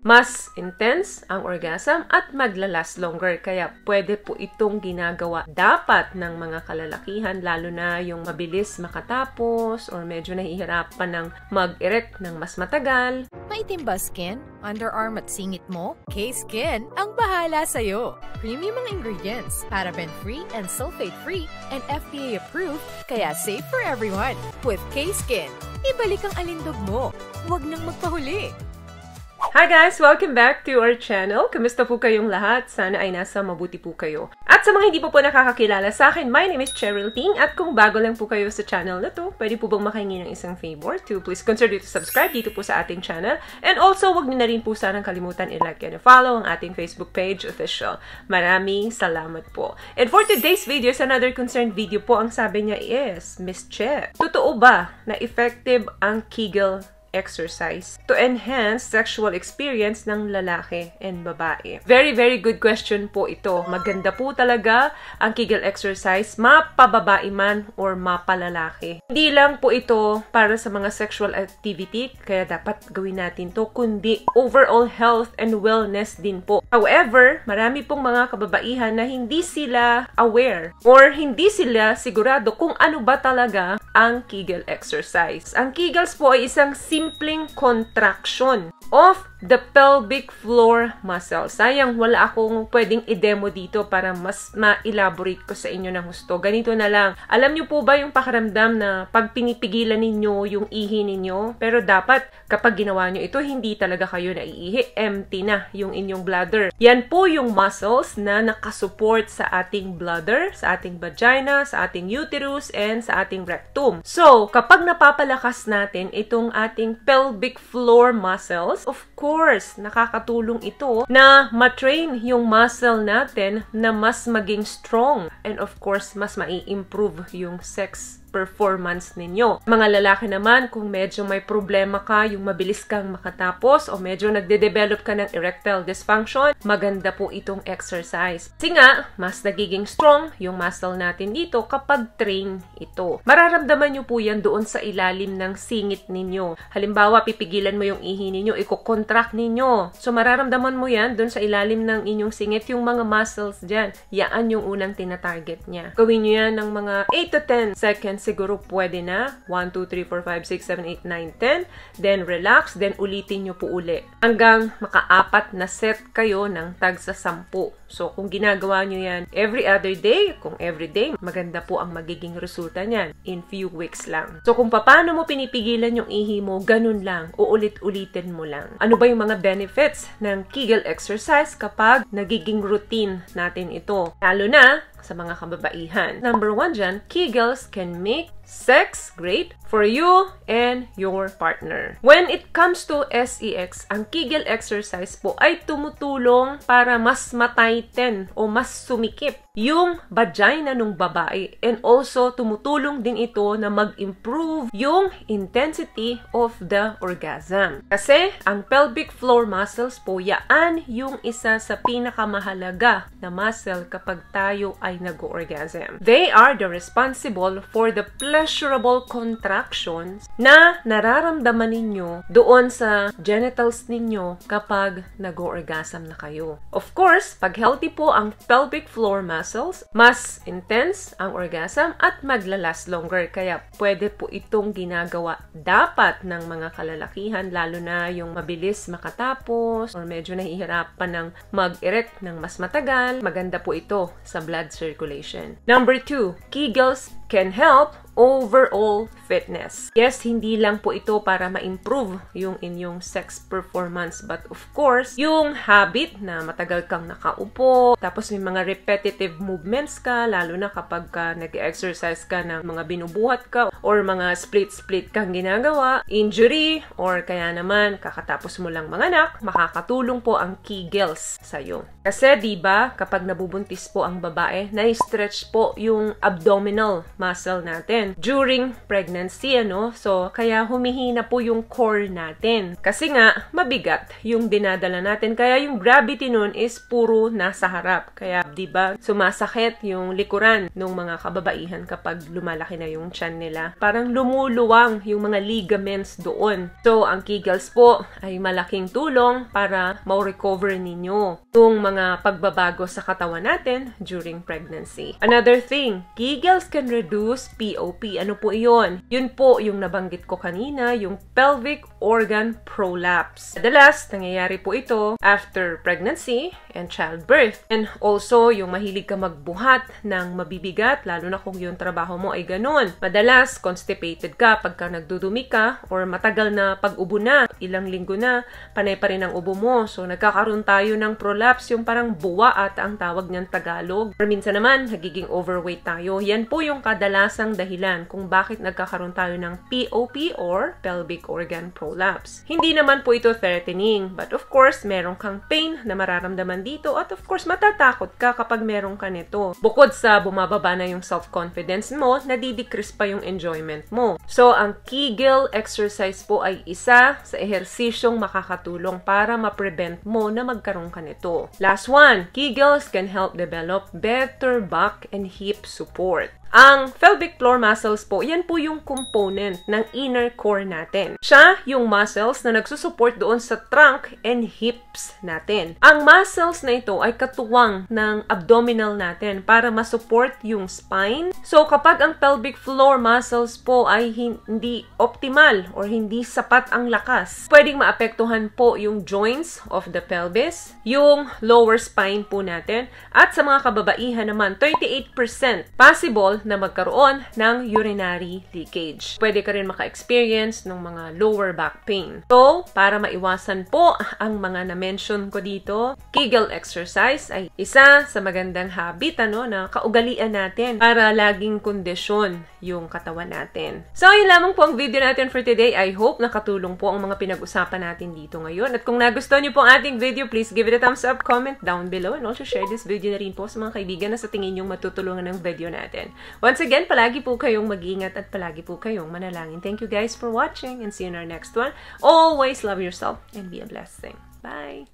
mas intense ang orgasm at maglalast longer. Kaya pwede po itong ginagawa dapat ng mga kalalakihan, lalo na yung mabilis makatapos or medyo nahihirapan ng mag-erect ng mas matagal. Maitim ba skin, underarm at singit mo? K-Skin ang bahala sa'yo. Premium ang ingredients, paraben-free and sulfate-free, and FDA-approved, kaya safe for everyone. With K-Skin, ibalik ang alindog mo. Huwag nang magpahuli. Hi guys! Welcome back to our channel. Kamusta po kayong lahat? Sana ay nasa mabuti po kayo. At sa mga hindi po nakakakilala sa akin, my name is Cheryl Ting. At kung bago lang po kayo sa channel na to, pwede po bang makahingi ng isang favor to please consider to subscribe dito po sa ating channel. And also, wag niyo na rin po sanang kalimutan i-like and follow ang ating Facebook page official. Maraming salamat po. And for today's video, another concerned video po, ang sabi niya is, Miss Che, totoo ba na effective ang Kegel exercise to enhance sexual experience ng lalaki and babae? Very, very good question po ito. Maganda po talaga ang Kegel exercise, mapababae man or mapalalaki. Hindi lang po ito para sa mga sexual activity, kaya dapat gawin natin to, kundi overall health and wellness din po. However, marami pong mga kababaihan na hindi sila aware or hindi sila sigurado kung ano ba talaga ang Kegel exercise. Ang Kegels po ay isang simpleng contraction of the pelvic floor muscle. Sayang, wala akong pwedeng i-demo dito para mas ma-elaborate ko sa inyo ng gusto. Ganito na lang. Alam niyo po ba yung pakiramdam na pag pinipigilan ninyo yung ihi ninyo? Pero dapat kapag ginawa niyo ito, hindi talaga kayo naiihi. Empty na yung inyong bladder. Yan po yung muscles na nakasupport sa ating bladder, sa ating vagina, sa ating uterus, and sa ating rectum. So, kapag napapalakas natin itong ating pelvic floor muscles, of course, nakakatulong ito na matrain yung muscle natin na mas maging strong. And of course, mas mai-improve yung sex performance ninyo. Mga lalaki naman, kung medyo may problema ka, yung mabilis kang makatapos o medyo nagde-develop ka ng erectile dysfunction, maganda po itong exercise. Kasi nga, mas nagiging strong yung muscle natin dito kapag train ito. Mararamdaman nyo po yan doon sa ilalim ng singit ninyo. Halimbawa, pipigilan mo yung ihi ninyo, i-contract ninyo. So, mararamdaman mo yan doon sa ilalim ng inyong singit, yung mga muscles dyan. Yaan yung unang tinatarget niya. Gawin nyo yan ng mga 8 to 10 seconds. Siguro pwede na. 1, 2, 3, 4, 5, 6, 7, 8, 9, 10. Then relax. Then ulitin nyo po uli. Hanggang maka-4 na set kayo ng tagsa 10. So kung ginagawa nyo yan every other day, kung every day, maganda po ang magiging resulta niyan in few weeks lang. So kung paano mo pinipigilan yung ihi mo, ganun lang. Uulit-ulitin mo lang. Ano ba yung mga benefits ng Kegel exercise kapag nagiging routine natin ito? Lalo na sa mga kababaihan. Number 1 dyan, Kegels can make sex great for you and your partner. When it comes to SEX, ang Kegel exercise po ay tumutulong para mas matighten o mas sumikip yung vagina ng babae. And also, tumutulong din ito na mag-improve yung intensity of the orgasm. Kasi, ang pelvic floor muscles po, yaan yung isa sa pinakamahalaga na muscle kapag tayo ay nag-orgasm. They are the responsible for the pleasurable contractions na nararamdaman ninyo doon sa genitals ninyo kapag nag-orgasm na kayo. Of course, pag healthy po ang pelvic floor muscles, mas intense ang orgasm at maglalast longer. Kaya pwede po itong ginagawa dapat ng mga kalalakihan, lalo na yung mabilis makatapos or medyo nahihirapan ng mag-erect ng mas matagal. Maganda po ito sa blood circulation. Number 2, Kegels can help overall fitness. Yes, hindi lang po ito para ma-improve yung inyong sex performance, but of course, yung habit na matagal kang nakaupo, tapos may mga repetitive movements ka, lalo na kapag nag-exercise ka ng mga binubuhat ka or mga split-split kang ginagawa, injury, or kaya naman kakatapos mo lang manganak, makakatulong po ang Kegels sa'yo. Kasi diba, kapag nabubuntis po ang babae, na-stretch po yung abdominal muscle natin. natin during pregnancy, ano? So, kaya humihina po yung core natin. Kasi nga, mabigat yung dinadala natin. Kaya yung gravity nun is puro nasa harap. Kaya, di ba, sumasakit yung likuran ng mga kababaihan kapag lumalaki na yung tiyan nila. Parang lumuluwang yung mga ligaments doon. So, ang Kegels po ay malaking tulong para ma-recover ninyo yung mga pagbabago sa katawan natin during pregnancy. Another thing, Kegels can reduce POP. Ano po iyon? Yun po yung nabanggit ko kanina, yung pelvic organ prolapse. Madalas, nangyayari po ito after pregnancy and childbirth. And also, yung mahilig ka magbuhat ng mabibigat, lalo na kung yung trabaho mo ay ganun. Madalas, constipated ka pagka nagdudumi ka or matagal na pag-ubo na, ilang linggo na, panay pa rin ang ubo mo. So, nagkakaroon tayo ng prolapse, yung parang buwa at ang tawag niyan Tagalog. Or minsan naman, nagiging overweight tayo. Yan po yung kadalasang dahilan kung bakit nagkakaroon tayo ng POP or pelvic organ prolapse. Hindi naman po ito threatening, but of course, meron kang pain na mararamdaman dito at of course, matatakot ka kapag meron ka nito. Bukod sa bumababa na yung self-confidence mo, nadidecrease pa yung enjoyment mo. So, ang Kegel exercise po ay isa sa ehersisyong makakatulong para ma-prevent mo na magkaroon ka nito. Last one, Kegels can help develop better back and hip support. Ang pelvic floor muscles po, yan po yung component ng inner core natin. Siya yung muscles na nagsusupport doon sa trunk and hips natin. Ang muscles na ito ay katuwang ng abdominal natin para masupport yung spine. So, kapag ang pelvic floor muscles po ay hindi optimal or hindi sapat ang lakas, pwedeng maapektuhan po yung joints of the pelvis, yung lower spine po natin, at sa mga kababaihan naman, 38% possible na magkaroon ng urinary leakage. Pwede ka rin maka-experience ng mga lower back pain. So, para maiwasan po ang mga na-mention ko dito, Kegel exercise ay isa sa magandang habit na kaugalian natin para laging kondisyon yung katawan natin. So, yun lamang po ang video natin for today. I hope nakatulong po ang mga pinag-usapan natin dito ngayon. At kung nagustuhan niyo po ang ating video, please give it a thumbs up, comment down below, and also share this video na rin po sa mga kaibigan na sa tingin niyong matutulungan ng video natin. Once again, palagi po kayong mag-ingat at palagi po kayong manalangin. Thank you guys for watching and see you in our next one. Always love yourself and be a blessing. Bye!